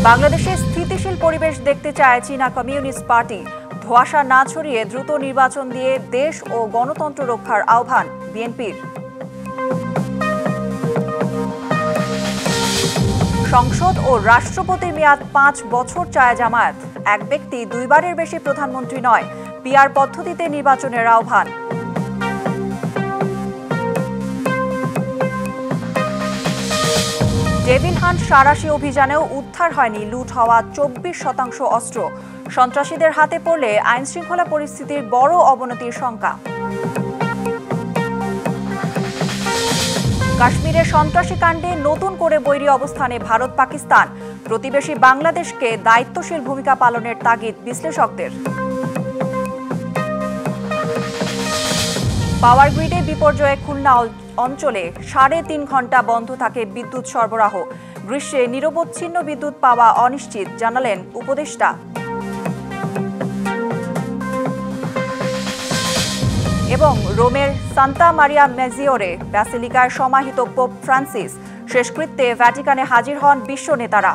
বাংলাদেশে স্থিতিশীল পরিবেশ দেখতে চায় চীনা কমিউনিস্ট পার্টি। ধোঁয়াশা না ছড়িয়ে দ্রুত নির্বাচন দিয়ে দেশ ও গণতন্ত্র রক্ষার আহ্বান বিএনপির। সংসদ ও রাষ্ট্রপতির মেয়াদ 5 বছর চায় জামায়াত। এক ব্যক্তি দুইবারের বেশি প্রধানমন্ত্রী নয়, পিআর পদ্ধতিতে নির্বাচনের আহ্বান। ডেভিল হান্ট সাঁড়াশি অভিযানেও উদ্ধার হয়নি লুট হওয়া 24% অস্ত্র। সন্ত্রাসীদের হাতে পড়লে আইনশৃঙ্খলা পরিস্থিতির বড় অবনতির শঙ্কা। কাশ্মীরের সন্ত্রাসী কাণ্ডে নতুন করে বৈরী অবস্থানে ভারত পাকিস্তান। প্রতিবেশী বাংলাদেশকে দায়িত্বশীল ভূমিকা পালনের তাগিদ বিশ্লেষকদের। পাওয়ার গ্রিডে বিপর্যয়ে খুলনা অঞ্চলে 3.5 ঘণ্টা বন্ধ থাকে বিদ্যুৎ সরবরাহ। গ্রীষ্মে নিরবচ্ছিন্ন বিদ্যুৎ পাওয়া অনিশ্চিত, জানালেন উপদেষ্টা। এবং রোমের সান্তা মারিয়া মেজিওরে ব্যাসিলিকায় সমাহিত পোপ ফ্রান্সিস। শেষকৃত্যে ভ্যাটিকানে হাজির হন বিশ্ব নেতারা।